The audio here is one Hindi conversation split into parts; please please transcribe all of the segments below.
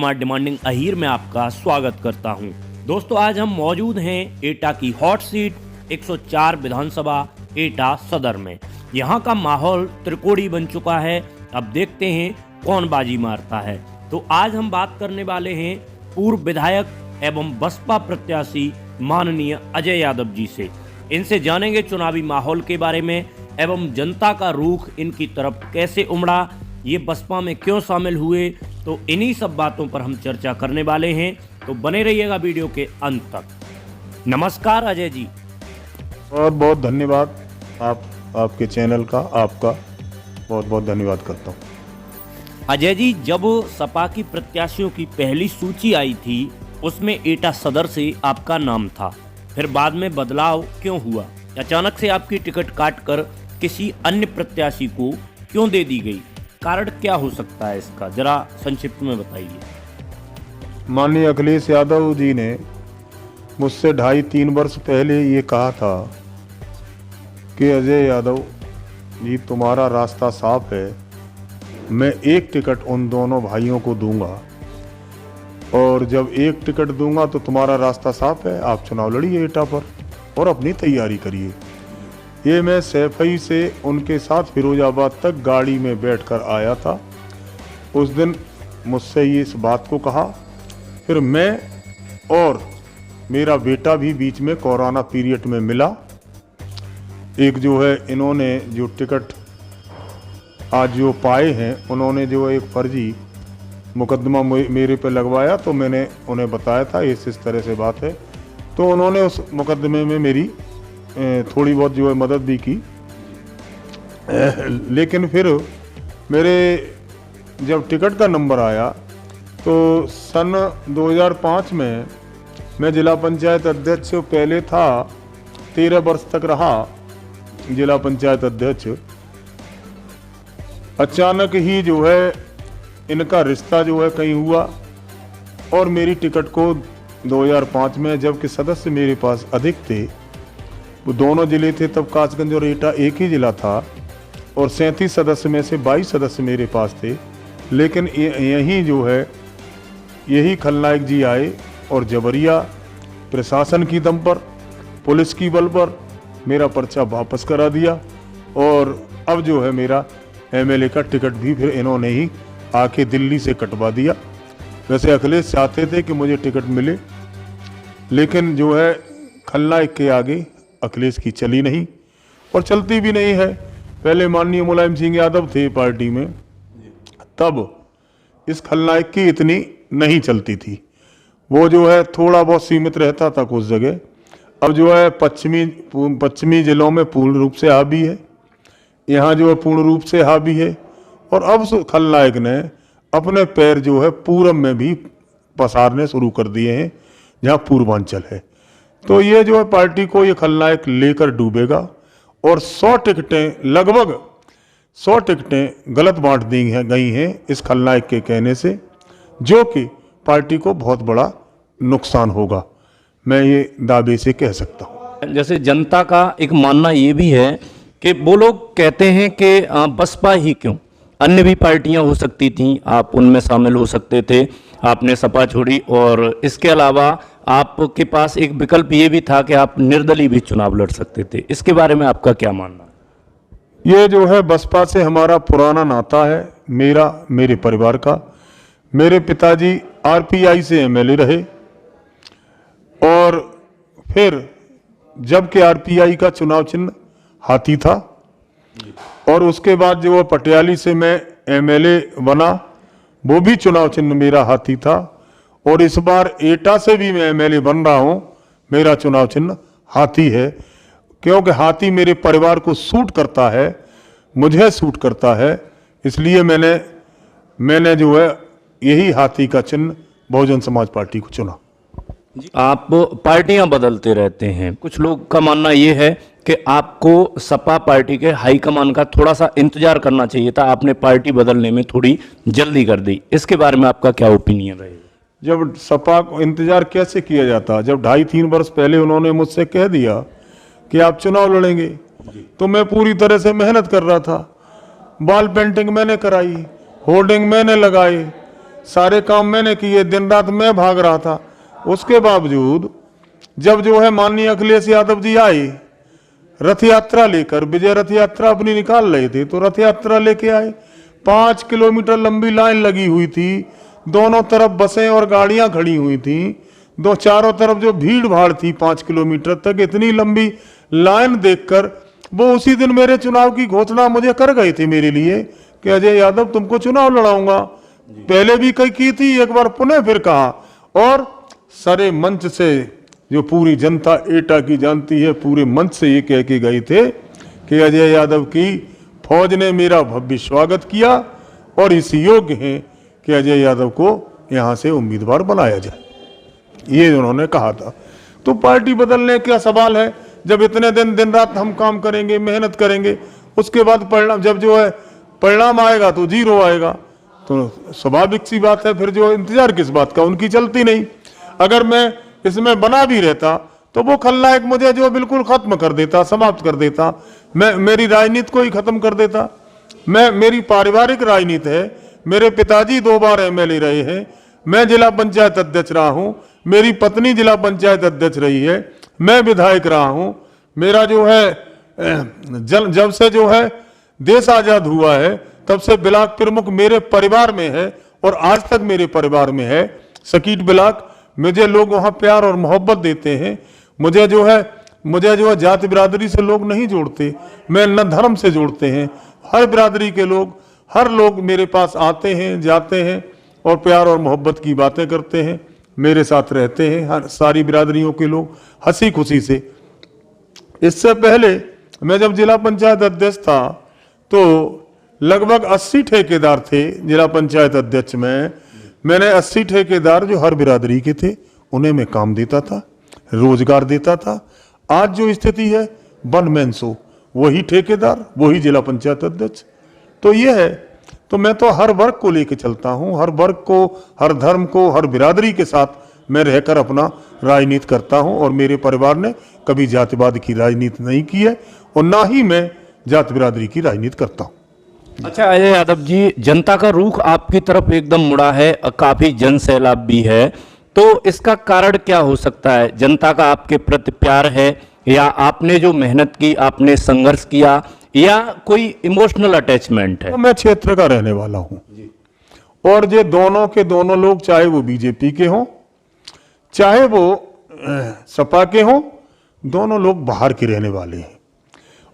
कुमार डिमांडिंग अहीर में आपका स्वागत करता हूं। दोस्तों, आज हम मौजूद हैं एटा की हॉट सीट 104 विधानसभा एटा सदर में। यहां का माहौल त्रिकोणी बन चुका है। अब देखते हैं कौन बाजी मारता है। तो आज हम बात करने वाले हैं पूर्व विधायक एवं बसपा प्रत्याशी माननीय अजय यादव जी से। इनसे जानेंगे चुनावी माहौल के बारे में एवं जनता का रुख इनकी तरफ कैसे उमड़ा, ये बसपा में क्यों शामिल हुए। तो इन्हीं सब बातों पर हम चर्चा करने वाले हैं, तो बने रहिएगा वीडियो के अंत तक। नमस्कार अजय जी। बहुत बहुत धन्यवाद आपके चैनल का, आपका बहुत बहुत धन्यवाद करता हूँ। अजय जी, जब सपा की प्रत्याशियों की पहली सूची आई थी उसमें एटा सदर से आपका नाम था, फिर बाद में बदलाव क्यों हुआ? अचानक से आपकी टिकट काटकर किसी अन्य प्रत्याशी को क्यों दे दी गई? कारण क्या हो सकता है इसका, जरा संक्षिप्त में बताइए। माननीय अखिलेश यादव जी ने मुझसे 2.5-3 वर्ष पहले ये कहा था कि अजय यादव जी, तुम्हारा रास्ता साफ है, मैं एक टिकट उन दोनों भाइयों को दूंगा और जब एक टिकट दूंगा तो तुम्हारा रास्ता साफ है, आप चुनाव लड़िए एटा पर और अपनी तैयारी करिए। ये मैं सैफई से उनके साथ फिरोजाबाद तक गाड़ी में बैठकर आया था। उस दिन मुझसे ये इस बात को कहा। फिर मैं और मेरा बेटा भी बीच में कोरोना पीरियड में मिला। एक जो है, इन्होंने जो टिकट आज जो पाए हैं, उन्होंने जो एक फर्जी मुकदमा मेरे पे लगवाया, तो मैंने उन्हें बताया था इस तरह से बात है, तो उन्होंने उस मुकदमे में मेरी थोड़ी बहुत जो है मदद भी की। लेकिन फिर मेरे जब टिकट का नंबर आया तो सन 2005 में मैं जिला पंचायत अध्यक्ष पहले था, 13 वर्ष तक रहा जिला पंचायत अध्यक्ष। अचानक ही जो है इनका रिश्ता जो है कहीं हुआ और मेरी टिकट को 2005 में, जबकि सदस्य मेरे पास अधिक थे, वो दोनों जिले थे तब, कासगंज और एटा एक ही जिला था और 37 सदस्य में से 22 सदस्य मेरे पास थे। लेकिन यही जो है, यही खलनायक जी आए और जबरिया प्रशासन की दम पर, पुलिस की बल पर मेरा पर्चा वापस करा दिया और अब जो है मेरा एमएलए का टिकट भी फिर इन्होंने ही आके दिल्ली से कटवा दिया। वैसे अखिलेश चाहते थे कि मुझे टिकट मिले, लेकिन जो है खलनायक के आगे अखिलेश की चली नहीं और चलती भी नहीं है। पहले माननीय मुलायम सिंह यादव थे पार्टी में, तब इस खलनायक की इतनी नहीं चलती थी, वो जो है थोड़ा बहुत सीमित रहता था कुछ जगह। अब जो है पश्चिमी जिलों में पूर्ण रूप से हावी है, यहाँ जो है पूर्ण रूप से हावी है और अब खलनायक ने अपने पैर जो है पूरब में भी पसारने शुरू कर दिए हैं, जहाँ पूर्वांचल है। तो ये जो है पार्टी को ये खलनायक लेकर डूबेगा और 100 टिकटें, लगभग 100 टिकटें गलत बांट दी गई हैं इस खलनायक के कहने से, जो कि पार्टी को बहुत बड़ा नुकसान होगा, मैं ये दावे से कह सकता हूँ। जैसे जनता का एक मानना ये भी है कि वो लोग कहते हैं कि बसपा ही क्यों, अन्य भी पार्टियां हो सकती थीं, आप उनमें शामिल हो सकते थे, आपने सपा छोड़ी और इसके अलावा आपके पास एक विकल्प ये भी था कि आप निर्दलीय भी चुनाव लड़ सकते थे। इसके बारे में आपका क्या मानना है? ये जो है बसपा से हमारा पुराना नाता है, मेरे परिवार का। मेरे पिताजी आरपीआई से एमएलए रहे और फिर जबकि आरपीआई का चुनाव चिन्ह हाथी था और उसके बाद जो पटियाली से मैं एमएलए बना, वो भी चुनाव चिन्ह मेरा हाथी था और इस बार एटा से भी मैं एमएलए बन रहा हूं, मेरा चुनाव चिन्ह हाथी है, क्योंकि हाथी मेरे परिवार को सूट करता है, मुझे सूट करता है, इसलिए मैंने जो है यही हाथी का चिन्ह बहुजन समाज पार्टी को चुना। आप पार्टियां बदलते रहते हैं, कुछ लोग का मानना ये है कि आपको सपा पार्टी के हाईकमान का थोड़ा सा इंतजार करना चाहिए था, आपने पार्टी बदलने में थोड़ी जल्दी कर दी। इसके बारे में आपका क्या ओपिनियन रहेगा? जब सपा को इंतजार कैसे किया जाता, जब 2.5-3 वर्ष पहले उन्होंने मुझसे कह दिया कि आप चुनाव लड़ेंगे, तो मैं पूरी तरह से मेहनत कर रहा था। वॉल पेंटिंग मैंने कराई, होर्डिंग मैंने लगाए, सारे काम मैंने किए, दिन रात मैं भाग रहा था। उसके बावजूद जब जो है माननीय अखिलेश यादव जी आए रथ यात्रा लेकर, विजय रथ यात्रा अपनी निकाल रहे थे, तो रथ यात्रा लेके आए। 5 किलोमीटर लंबी लाइन लगी हुई थी, दोनों तरफ बसें और गाड़ियां खड़ी हुई थी, दो चारों तरफ जो भीड़ भाड़ थी 5 किलोमीटर तक, इतनी लंबी लाइन देखकर वो उसी दिन मेरे चुनाव की घोषणा मुझे कर गए थे मेरे लिए कि अजय यादव तुमको चुनाव लड़ाऊंगा। पहले भी कई की थी, एक बार पुनः फिर कहा, और सारे मंच से जो पूरी जनता एटा की जानती है, पूरे मंच से ये कह के गए थे कि अजय यादव की फौज ने मेरा भव्य स्वागत किया और इस योग्य हैं कि अजय यादव को यहां से उम्मीदवार बनाया जाए, ये उन्होंने कहा था। तो पार्टी बदलने का सवाल है, जब इतने दिन रात हम काम करेंगे, मेहनत करेंगे, उसके बाद परिणाम जब जो है परिणाम आएगा तो 0 आएगा, तो स्वाभाविक सी बात है, फिर जो इंतजार किस बात का, उनकी चलती नहीं। अगर मैं इसमें बना भी रहता तो वो खलनायक मुझे जो बिल्कुल खत्म कर देता, समाप्त कर देता, मैं मेरी राजनीति को ही खत्म कर देता। मेरी पारिवारिक राजनीति है, मेरे पिताजी 2 बार MLA रहे हैं, मैं जिला पंचायत अध्यक्ष रहा हूं, मेरी पत्नी जिला पंचायत अध्यक्ष रही है, मैं विधायक रहा हूं, मेरा जो है जब से जो है देश आजाद हुआ है तब से ब्लॉक प्रमुख मेरे परिवार में है और आज तक मेरे परिवार में है। सकीट ब्लॉक, मुझे लोग वहां प्यार और मोहब्बत देते हैं। मुझे जो है जाति बिरादरी से लोग नहीं जोड़ते, मैं न धर्म से जोड़ते हैं। हर बिरादरी के लोग, हर लोग मेरे पास आते हैं, जाते हैं और प्यार और मोहब्बत की बातें करते हैं, मेरे साथ रहते हैं। हर सारी बिरादरियों के लोग हंसी खुशी से। इससे पहले मैं जब जिला पंचायत अध्यक्ष था तो लगभग 80 ठेकेदार थे जिला पंचायत अध्यक्ष में। मैंने 80 ठेकेदार जो हर बिरादरी के थे उन्हें मैं काम देता था, रोजगार देता था। आज जो स्थिति है 1 मैन शो, वही ठेकेदार, वही जिला पंचायत अध्यक्ष। तो ये है, तो मैं तो हर वर्ग को लेकर चलता हूं, हर वर्ग को, हर धर्म को, हर बिरादरी के साथ मैं रहकर अपना राजनीति करता हूं। और मेरे परिवार ने कभी जातिवाद की राजनीति नहीं की है और ना ही मैं जाति बिरादरी की राजनीति करता हूं। अच्छा अजय यादव जी, जनता का रुख आपकी तरफ एकदम मुड़ा है, काफी जन सैलाब भी है, तो इसका कारण क्या हो सकता है? जनता का आपके प्रति प्यार है, या आपने जो मेहनत की, आपने संघर्ष किया, या कोई इमोशनल अटैचमेंट है? तो मैं क्षेत्र का रहने वाला हूं और ये दोनों के दोनों लोग, चाहे वो बीजेपी के हों चाहे वो सपा के हों, दोनों लोग बाहर के रहने वाले हैं।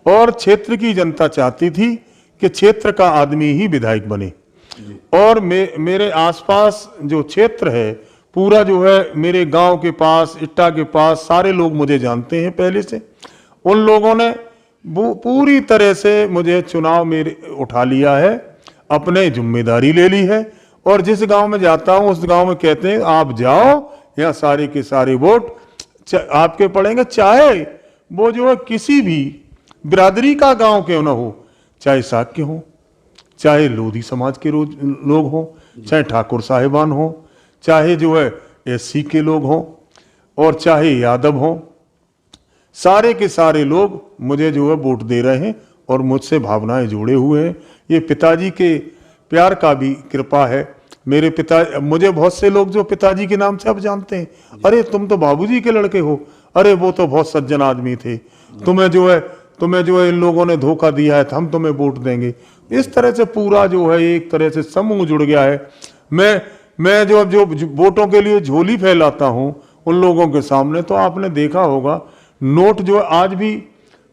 और क्षेत्र की जनता चाहती थी कि क्षेत्र का आदमी ही विधायक बने। और मेरे आसपास जो क्षेत्र है पूरा, जो है मेरे गांव के पास, इट्टा के पास, सारे लोग मुझे जानते हैं पहले से। उन लोगों ने वो पूरी तरह से मुझे चुनाव में उठा लिया है, अपने जिम्मेदारी ले ली है। और जिस गांव में जाता हूं उस गांव में कहते हैं आप जाओ, यहाँ सारे के सारे वोट आपके पड़ेंगे, चाहे वो जो है किसी भी बिरादरी का गांव क्यों ना हो, चाहे साक्य हो, चाहे लोधी समाज के लोग हों, चाहे ठाकुर साहिबान हो, चाहे जो है SC के लोग हों और चाहे यादव हों, सारे के सारे लोग मुझे जो है वोट दे रहे हैं और मुझसे भावनाएं जुड़े हुए हैं। ये पिताजी के प्यार का भी कृपा है। मेरे पिता, मुझे बहुत से लोग जो पिताजी के नाम से अब जानते हैं, अरे तुम तो बाबूजी के लड़के हो, अरे वो तो बहुत सज्जन आदमी थे, तुम्हें जो है इन लोगों ने धोखा दिया है, हम तुम्हें वोट देंगे। इस तरह से पूरा जो है एक तरह से समूह जुड़ गया है। मैं जो वोटों के लिए झोली फैलाता हूं उन लोगों के सामने, तो आपने देखा होगा नोट जो है आज भी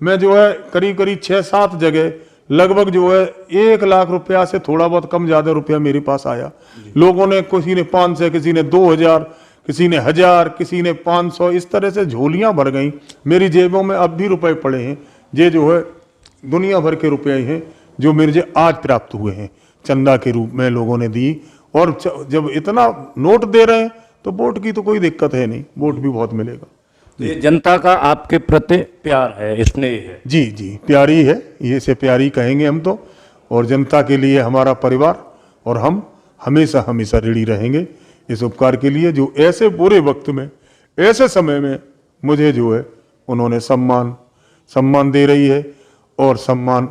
मैं जो है करीब 6-7 जगह लगभग जो है 1 लाख रुपया से थोड़ा बहुत कम ज्यादा रुपया मेरे पास आया। लोगों ने, किसी ने 500, किसी ने 2000, किसी ने 1000, किसी ने 500, इस तरह से झोलियां भर गई। मेरी जेबों में अब भी रुपए पड़े हैं, ये जो है दुनिया भर के रुपए हैं जो मुझे आज प्राप्त हुए हैं, चंदा के रूप में लोगों ने दी। और जब इतना नोट दे रहे हैं तो वोट की तो कोई दिक्कत है नहीं, वोट भी बहुत मिलेगा। ये जनता का आपके प्रति प्यार है, स्नेह है। जी जी, प्यारी है, ये से प्यारी कहेंगे हम तो। और जनता के लिए हमारा परिवार और हम हमेशा हमेशा ऋणी रहेंगे इस उपकार के लिए, जो ऐसे बुरे वक्त में, ऐसे समय में मुझे जो है उन्होंने सम्मान दे रही है और सम्मान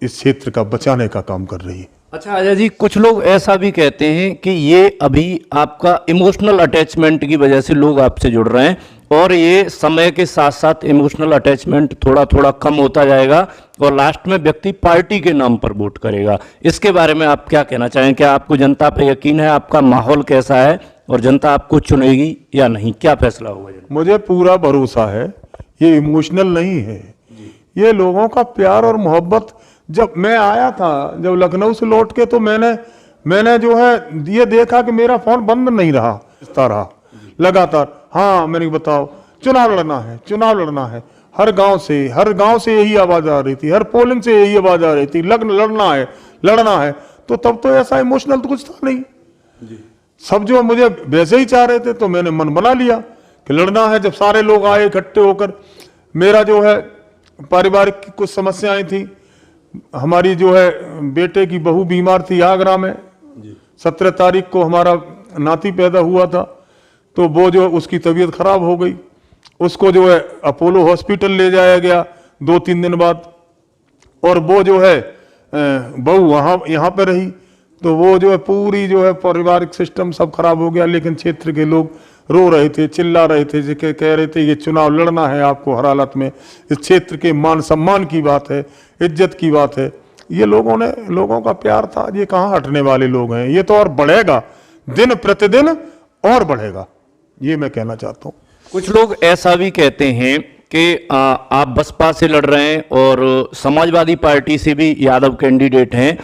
इस क्षेत्र का बचाने का काम कर रही है। अच्छा अजय जी, कुछ लोग ऐसा भी कहते हैं कि ये अभी आपका इमोशनल अटैचमेंट की वजह से लोग आपसे जुड़ रहे हैं और ये समय के साथ साथ इमोशनल अटैचमेंट थोड़ा थोड़ा कम होता जाएगा और लास्ट में व्यक्ति पार्टी के नाम पर वोट करेगा। इसके बारे में आप क्या कहना चाहें? क्या आपको जनता पे यकीन है? आपका माहौल कैसा है और जनता आपको चुनेगी या नहीं? क्या फैसला होगा? मुझे पूरा भरोसा है, ये इमोशनल नहीं है, ये लोगों का प्यार और मोहब्बत। जब मैं आया था, जब लखनऊ से लौट के, तो मैंने जो है ये देखा कि मेरा फोन बंद नहीं रहा, इस तरह लगातार। हाँ, मैंने बताओ, चुनाव लड़ना है, चुनाव लड़ना है। हर गांव से यही आवाज आ रही थी, हर पोलिंग से यही आवाज आ रही थी, लड़ना है। तो तब तो ऐसा इमोशनल तो कुछ था नहीं, सब जो मुझे वैसे ही चाह रहे थे, तो मैंने मन बना लिया कि लड़ना है। जब सारे लोग आए इकट्ठे होकर, मेरा जो है पारिवारिक की कुछ समस्याएं थी, हमारी जो है बेटे की बहू बीमार थी आगरा में, 17 तारीख को हमारा नाती पैदा हुआ था, तो वो जो उसकी तबीयत खराब हो गई, उसको जो है अपोलो हॉस्पिटल ले जाया गया 2-3 दिन बाद, और वो जो है बहू यहाँ पे रही, तो वो जो है पूरी जो है पारिवारिक सिस्टम सब खराब हो गया। लेकिन क्षेत्र के लोग रो रहे थे, चिल्ला रहे थे, कह रहे थे ये चुनाव लड़ना है आपको हर हालत में, इस क्षेत्र के मान सम्मान की बात है, इज्जत की बात है। ये लोगों का प्यार था, ये कहाँ हटने वाले लोग हैं, ये तो और बढ़ेगा, दिन प्रतिदिन और बढ़ेगा, ये मैं कहना चाहता हूँ। कुछ लोग ऐसा भी कहते हैं कि आप बसपा से लड़ रहे हैं और समाजवादी पार्टी से भी यादव कैंडिडेट हैं,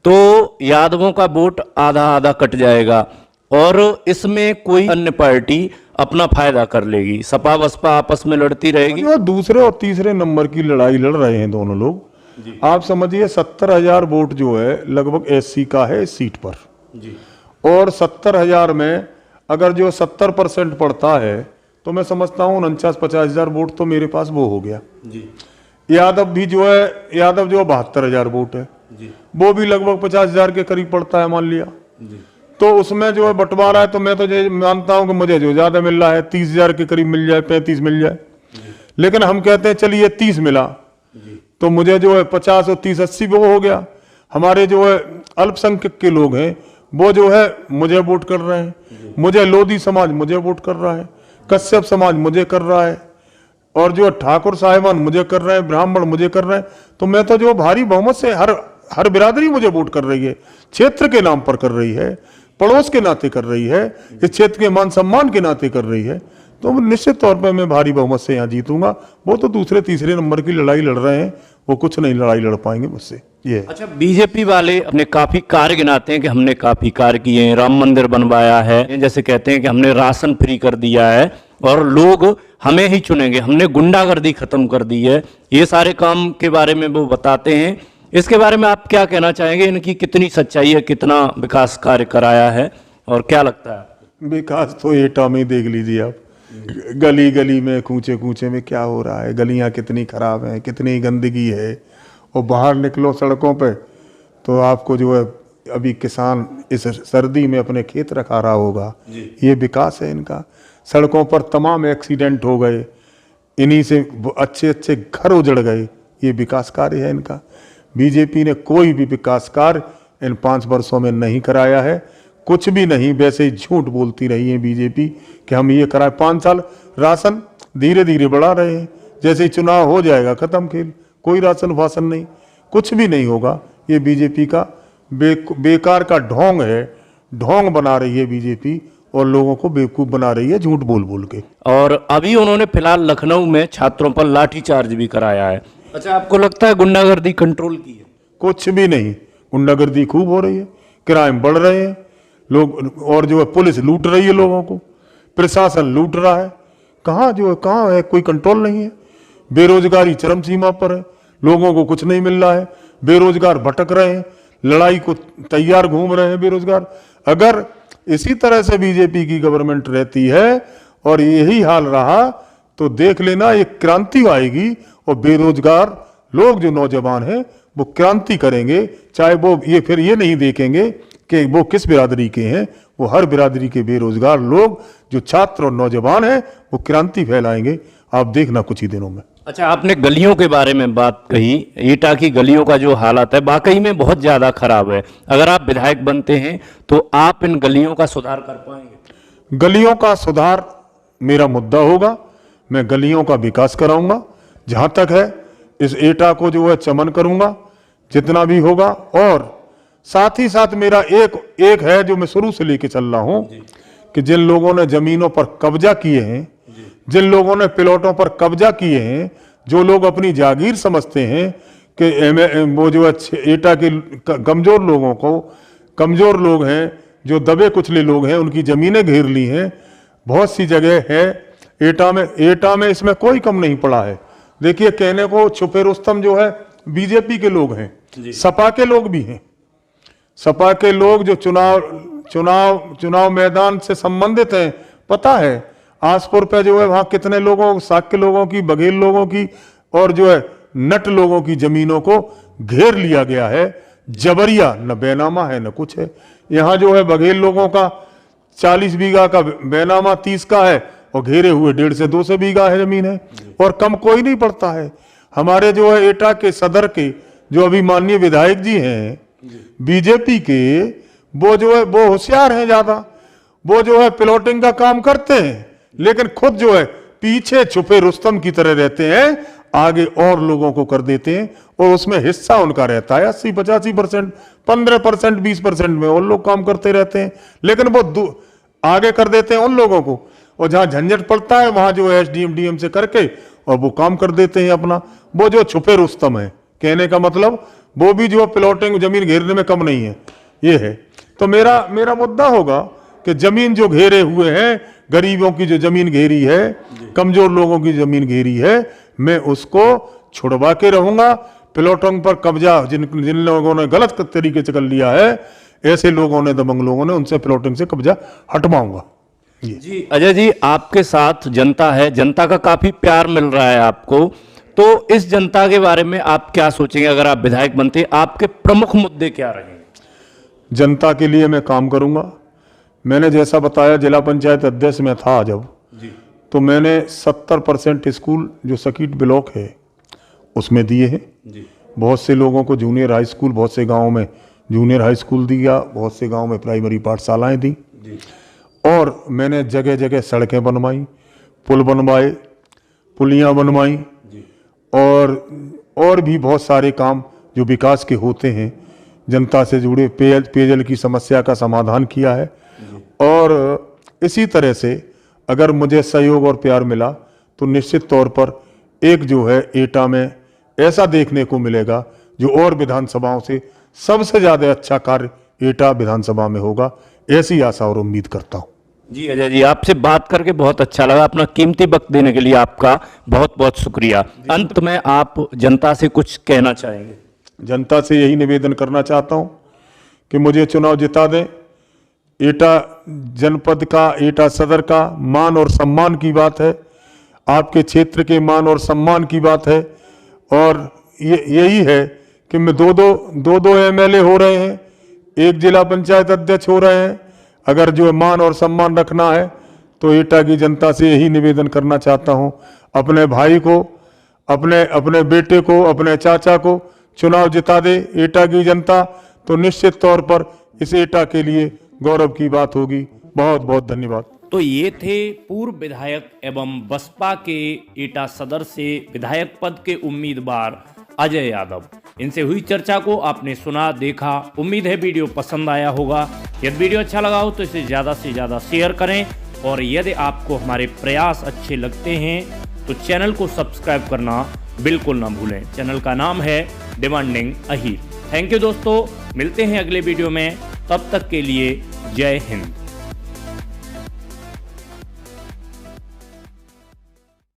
तो यादवों का वोट आधा आधा कट जाएगा और इसमें कोई अन्य पार्टी अपना फायदा कर लेगी, सपा बसपा आपस में लड़ती रहेगी। जो दूसरे और तीसरे नंबर की लड़ाई लड़ रहे हैं दोनों लोग। आप समझिए 70,000 वोट जो है लगभग एससी का है इस सीट पर जी। और 70,000 में अगर जो 70% पड़ता है, तो मैं समझता हूँ 49-50,000 वोट तो मेरे पास वो हो गया जी। यादव भी जो है, यादव जो 72,000 वोट है जी। वो भी लगभग 50,000 के करीब पड़ता है मान लिया जी। तो उसमें जो है बंटवारा है, तो मैं तो ये मानता हूं कि मुझे जो ज्यादा मिल रहा है 30,000 के करीब मिल जाए, 35 मिल जाए, लेकिन हम कहते हैं चलिए 30 मिला, तो मुझे जो है 50 और 30 80 वो हो गया। हमारे जो है अल्पसंख्यक के लोग हैं, वो जो है मुझे वोट कर रहे हैं, मुझे लोधी समाज मुझे वोट कर रहा है, कश्यप समाज मुझे कर रहा है, और जो ठाकुर साहिबान मुझे कर रहे हैं, ब्राह्मण मुझे कर रहे हैं। तो मैं तो जो भारी बहुमत से हर बिरादरी मुझे वोट कर रही है, क्षेत्र के नाम पर कर रही है, पड़ोस के नाते कर रही है, इस क्षेत्र के मान सम्मान के नाते कर रही है, तो निश्चित तौर पर मैं भारी बहुमत से यहाँ जीतूंगा। वो तो दूसरे तीसरे नंबर की लड़ाई लड़ रहे हैं, वो कुछ नहीं लड़ाई लड़ पाएंगे मुझसे। ये अच्छा, बीजेपी वाले अपने काफी कार्य गिनाते हैं कि हमने काफी कार्य किए हैं, राम मंदिर बनवाया है, जैसे कहते हैं कि हमने राशन फ्री कर दिया है और लोग हमें ही चुनेंगे, हमने गुंडागर्दी खत्म कर दी है, ये सारे काम के बारे में वो बताते हैं। इसके बारे में आप क्या कहना चाहेंगे? इनकी कितनी सच्चाई है, कितना विकास कार्य कराया है और क्या लगता है? विकास तो एटा में देख लीजिए आप, गली गली में, कूचे कूचे में क्या हो रहा है, गलियां कितनी खराब हैं, कितनी गंदगी है, और बाहर निकलो सड़कों पे तो आपको जो है अभी किसान इस सर्दी में अपने खेत रखा रहा होगा, ये विकास है इनका। सड़कों पर तमाम एक्सीडेंट हो गए, इन्हीं से अच्छे अच्छे घर उजड़ गए, ये विकास कार्य है इनका। बीजेपी ने कोई भी विकास कार्य इन 5 वर्षों में नहीं कराया है, कुछ भी नहीं, वैसे ही झूठ बोलती रही है बीजेपी कि हम ये कराए। 5 साल राशन धीरे धीरे बढ़ा रहे हैं, जैसे ही चुनाव हो जाएगा खत्म खेल, कोई राशन वासन नहीं, कुछ भी नहीं होगा। ये बीजेपी का बेकार का ढोंग है, ढोंग बना रही है बीजेपी और लोगों को बेवकूफ बना रही है झूठ बोल बोल के। और अभी उन्होंने फिलहाल लखनऊ में छात्रों पर लाठीचार्ज भी कराया है। अच्छा, आपको लगता है गुंडागर्दी कंट्रोल की है? कुछ भी नहीं, गुंडागर्दी खूब हो रही है, क्राइम बढ़ रहे हैं लोग, और जो है पुलिस लूट रही है लोगों को, प्रशासन लूट रहा है, कहाँ है कोई कंट्रोल नहीं है। बेरोजगारी चरम सीमा पर है, लोगों को कुछ नहीं मिल रहा है, बेरोजगार भटक रहे हैं, लड़ाई को तैयार घूम रहे हैं बेरोजगार। अगर इसी तरह से बीजेपी की गवर्नमेंट रहती है और यही हाल रहा तो देख लेना एक क्रांति आएगी और बेरोजगार लोग जो नौजवान हैं वो क्रांति करेंगे। चाहे वो फिर ये नहीं देखेंगे कि वो किस बिरादरी के हैं, वो हर बिरादरी के बेरोजगार लोग जो छात्र और नौजवान हैं वो क्रांति फैलाएंगे, आप देखना कुछ ही दिनों में। अच्छा, आपने गलियों के बारे में बात कही। एटा की गलियों का जो हालत है वाकई में बहुत ज़्यादा खराब है। अगर आप विधायक बनते हैं तो आप इन गलियों का सुधार कर पाएंगे? गलियों का सुधार मेरा मुद्दा होगा। मैं गलियों का विकास कराऊंगा। जहां तक है इस एटा को जो है चमन करूंगा जितना भी होगा। और साथ ही साथ मेरा एक है जो मैं शुरू से लेके चल रहा हूं कि जिन लोगों ने जमीनों पर कब्जा किए हैं, जिन लोगों ने प्लॉटों पर कब्जा किए हैं, जो लोग अपनी जागीर समझते हैं कि वो जो है एटा के कमजोर लोगों को, कमजोर लोग हैं जो दबे कुचले लोग हैं, उनकी जमीनें घेर ली हैं। बहुत सी जगह है एटा में इसमें कोई कम नहीं पड़ा है। देखिए, कहने को छुपे रुस्तम जो है बीजेपी के लोग हैं, सपा के लोग भी हैं। सपा के लोग जो चुनाव मैदान से संबंधित हैं, पता है आसपुर पे जो है वहां कितने लोगों, साक्य लोगों की, बघेल लोगों की और जो है नट लोगों की जमीनों को घेर लिया गया है। जबरिया, न बैनामा है न कुछ है। यहां जो है बघेल लोगों का 40 बीघा का बैनामा 30 का है और घेरे हुए 1.5 से 200 बीघा है जमीन है, और कम कोई नहीं पड़ता है। हमारे जो है एटा के सदर के जो अभी माननीय विधायक जी हैं बीजेपी के, वो जो है वो होशियार हैं ज्यादा। वो जो है प्लॉटिंग का काम करते हैं, लेकिन खुद जो है पीछे छुपे रुस्तम की तरह रहते हैं, आगे और लोगों को कर देते हैं और उसमें हिस्सा उनका रहता है 80-85%, 15%, 20% में और लोग काम करते रहते हैं, लेकिन वो आगे कर देते हैं उन लोगों को। और जहां झंझट पड़ता है वहां जो है एसडीएम डीएम से करके और वो काम कर देते हैं अपना। वो जो छुपे रुस्तम है, कहने का मतलब वो भी जो प्लॉटिंग जमीन घेरने में कम नहीं है, ये है। तो मेरा मुद्दा होगा कि जमीन जो घेरे हुए हैं, गरीबों की जो जमीन घेरी है, कमजोर लोगों की जमीन घेरी है, मैं उसको छुड़वा के रहूंगा। प्लॉटिंग पर कब्जा जिन लोगों ने गलत तरीके से कर लिया है, ऐसे लोगों ने, दबंग लोगों ने, उनसे प्लॉटिंग से कब्जा हटवाऊंगा। जी अजय जी, आपके साथ जनता है, जनता का काफी प्यार मिल रहा है आपको, तो इस जनता के बारे में आप क्या सोचेंगे? अगर आप विधायक बनते, आपके प्रमुख मुद्दे क्या रहेंगे? जनता के लिए मैं काम करूंगा। मैंने जैसा बताया, जिला पंचायत अध्यक्ष में था जब जी, तो मैंने 70% स्कूल जो सकीट ब्लॉक है उसमें दिए हैं। बहुत से लोगों को जूनियर हाई स्कूल, बहुत से गांवों में जूनियर हाई स्कूल दिया, बहुत से गांव में प्राइमरी पाठशालाएं दी जी। और मैंने जगह जगह सड़कें बनवाई, पुल बनवाए, पुलियां बनवाई और भी बहुत सारे काम जो विकास के होते हैं, जनता से जुड़े पेयजल की समस्या का समाधान किया है। और इसी तरह से अगर मुझे सहयोग और प्यार मिला तो निश्चित तौर पर एक जो है एटा में ऐसा देखने को मिलेगा जो और विधानसभाओं से सबसे ज्यादा अच्छा कार्य एटा विधानसभा में होगा, ऐसी आशा और उम्मीद करता हूं। जी अजय जी, आपसे बात करके बहुत अच्छा लगा। अपना कीमती वक्त देने के लिए आपका बहुत बहुत शुक्रिया। अंत में आप जनता से कुछ कहना चाहेंगे? जनता से यही निवेदन करना चाहता हूं कि मुझे चुनाव जिता दें। एटा जनपद का, एटा सदर का मान और सम्मान की बात है, आपके क्षेत्र के मान और सम्मान की बात है। और यही है कि मैं दो एमएलए हो रहे हैं, एक जिला पंचायत अध्यक्ष हो रहे हैं। अगर जो मान और सम्मान रखना है तो एटा की जनता से यही निवेदन करना चाहता हूं, अपने भाई को, अपने बेटे को, अपने चाचा को चुनाव जिता दे एटा की जनता, तो निश्चित तौर पर इस एटा के लिए गौरव की बात होगी। बहुत बहुत धन्यवाद। तो ये थे पूर्व विधायक एवं बसपा के एटा सदर से विधायक पद के उम्मीदवार अजय यादव। इनसे हुई चर्चा को आपने सुना, देखा। उम्मीद है वीडियो पसंद आया होगा। यदि वीडियो अच्छा लगा हो तो इसे ज़्यादा से ज़्यादा शेयर करें, और यदि आपको हमारे प्रयास अच्छे लगते हैं तो चैनल को सब्सक्राइब करना बिल्कुल ना भूलें। चैनल का नाम है डिमांडिंग अहीर। थैंक यू दोस्तों, मिलते हैं अगले वीडियो में। तब तक के लिए जय हिंद।